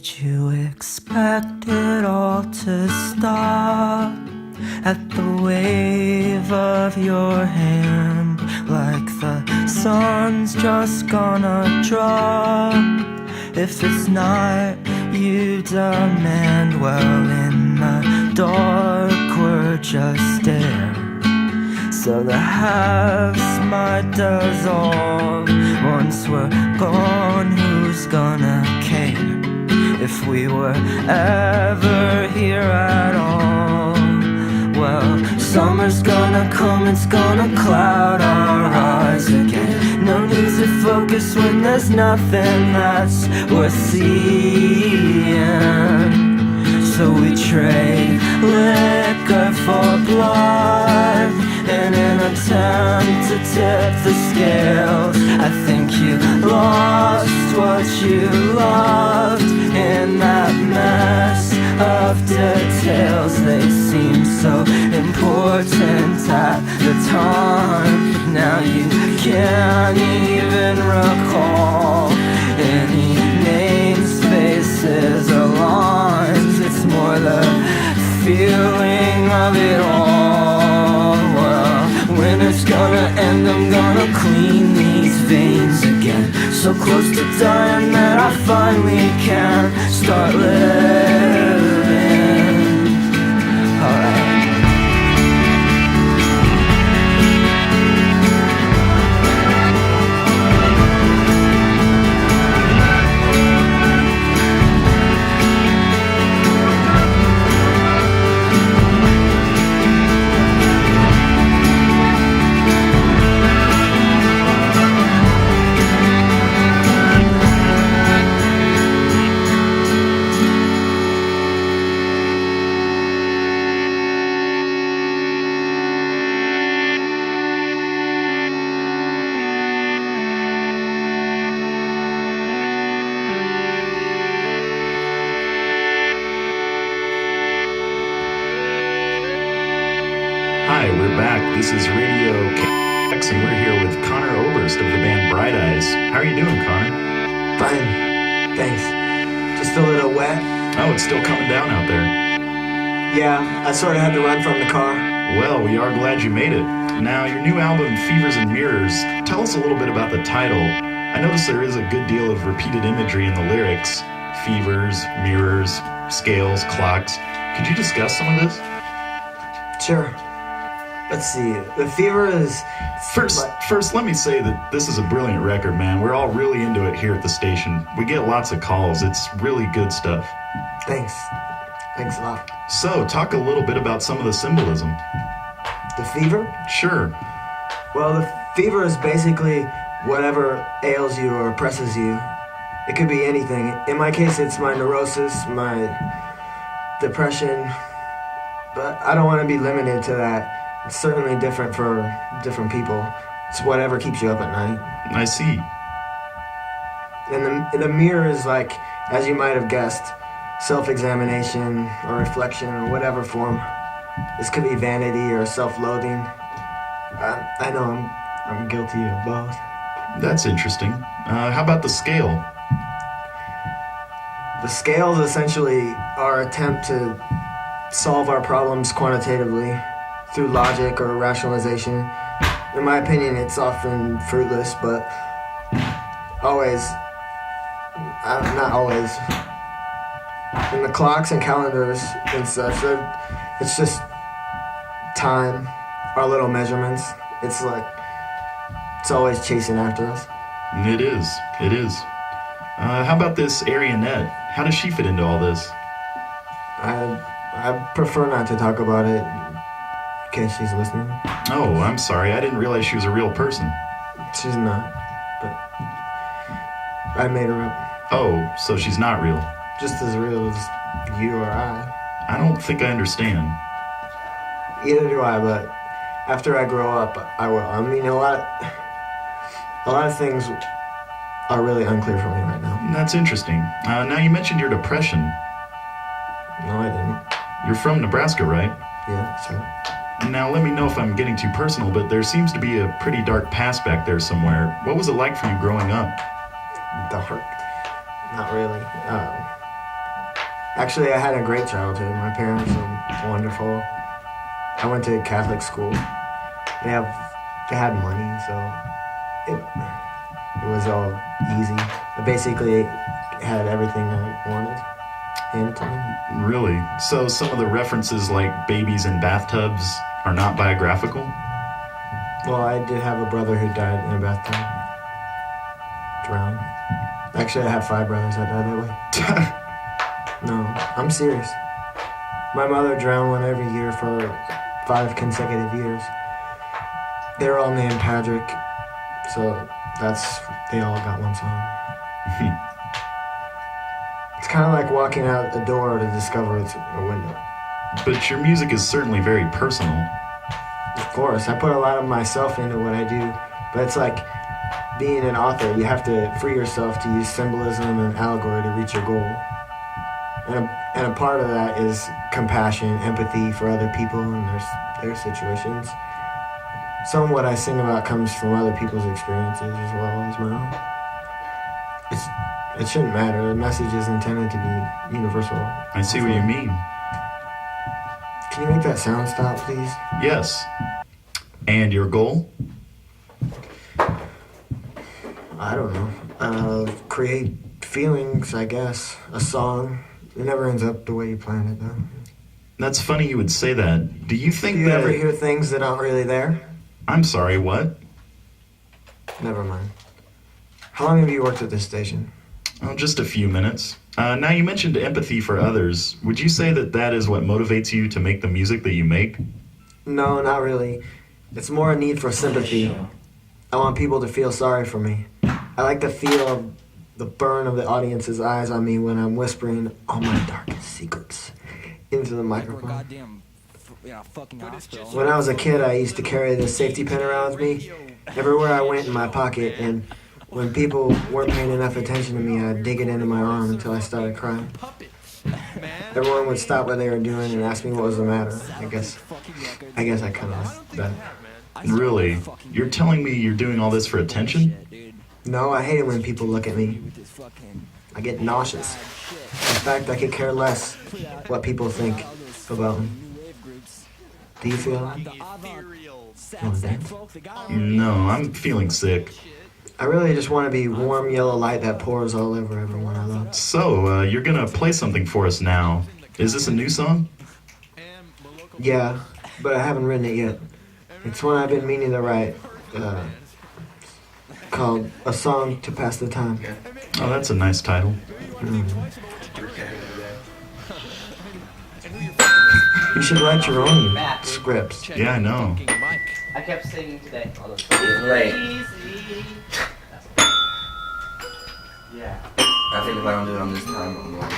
Did you expect it all to stop at the wave of your hand? Like the sun's just gonna drop. If it's not, you demand. Well, in the dark we're just there, so the haves might dissolve. Once we're gone, who's gonna care if we were ever here at all? Well, summer's gonna come, it's gonna cloud our eyes again. No need to focus when there's nothing that's worth seeing. So we trade liquor for blood in an attempt to tip the scales. I think you lost what you loved in that mess of details. They seem so important at the time, but now you can't even recall any names, faces, or lines. It's more the feeling of it all. Well, when it's gonna end, I'm gonna clean these veins again. So close to dying that I finally can start living. Alright. Hi, we're back. This is Radio KX, and we're here with Connor Oberst of the band Bright Eyes. How are you doing, Connor? Fine, thanks. Just a little wet. Oh, it's still coming down out there. Yeah, I sort of had to run from the car. Well, we are glad you made it. Now, your new album, Fevers and Mirrors, tell us a little bit about the title. I notice there is a good deal of repeated imagery in the lyrics. Fevers, mirrors, scales, clocks. Could you discuss some of this? Sure. Let's see. The fever is... First, let me say that this is a brilliant record, man. We're all really into it here at the station. We get lots of calls. It's really good stuff. Thanks. Thanks a lot. So, talk a little bit about some of the symbolism. The fever? Sure. Well, the fever is basically whatever ails you or oppresses you. It could be anything. In my case, it's my neurosis, my depression, but I don't want to be limited to that. It's certainly different for different people. It's whatever keeps you up at night. I see. And the mirror is like, as you might have guessed, self-examination or reflection in whatever form. This could be vanity or self-loathing. I know I'm guilty of both. That's interesting. How about the scale? The scale is essentially our attempt to solve our problems quantitatively through logic or rationalization. In my opinion, it's often fruitless, but not always. In the clocks and calendars and such, it's just time, our little measurements. It's like, it's always chasing after us. It is. How about this Arionette? How does she fit into all this? I prefer not to talk about it in case she's listening. Oh, I'm sorry. I didn't realize she was a real person. She's not, but I made her up. Oh, so she's not real. Just as real as you or I. I don't think I understand. Either do I, but after I grow up, I will. I mean, a lot of things are really unclear for me right now. That's interesting. Now, you mentioned your depression. No, I didn't. You're from Nebraska, right? Yeah, that's right. Now, let me know if I'm getting too personal, but there seems to be a pretty dark past back there somewhere. What was it like for you growing up? Dark? Not really. Actually, I had a great childhood. My parents are wonderful. I went to Catholic school. They had money, so it was all easy. I basically had everything I wanted handed to me. Really? So some of the references like babies in bathtubs are not biographical? Well, I did have a brother who died in a bathtub. Drowned. Actually, I have 5 brothers that died that way. No, I'm serious. My mother drowned one every year for 5 consecutive years. They're all named Patrick, so they all got one song. It's kind of like walking out the door to discover it's a window. But your music is certainly very personal. Of course, I put a lot of myself into what I do, but it's like being an author. You have to free yourself to use symbolism and allegory to reach your goal. And a part of that is compassion, empathy for other people and their situations. Some of what I sing about comes from other people's experiences as well as my own. It shouldn't matter. The message is intended to be universal. I see what you mean. Can you make that sound stop, please? Yes. And your goal? I don't know. Create feelings, I guess. A song. It never ends up the way you planned it, though. That's funny you would say that. Do you think Do you that... ever hear things that aren't really there? I'm sorry, what? Never mind. How long have you worked at this station? Oh, just a few minutes. Now, you mentioned empathy for others. Would you say that that is what motivates you to make the music that you make? No, not really. It's more a need for sympathy. I want people to feel sorry for me. I like the feel of the burn of the audience's eyes on me when I'm whispering all my darkest secrets into the microphone. When I was a kid, I used to carry this safety pin around with me everywhere I went in my pocket, and when people weren't paying enough attention to me, I'd dig it into my arm until I started crying. Everyone would stop what they were doing and ask me what was the matter. I guess I kind of like that. Really? You're telling me you're doing all this for attention? No, I hate it when people look at me. I get nauseous. In fact, I could care less what people think about me. Do you feel that? Want to dance? No, I'm feeling sick. I really just want to be warm yellow light that pours all over everyone I love. So, you're gonna play something for us now. Is this a new song? Yeah, but I haven't written it yet. It's one I've been meaning to write. Called A Song to Pass the Time. Oh, that's a nice title. You should write your own scripts. Yeah, I know. I kept singing today. It's late. Yeah. I think if I don't do it on this time, I'm going to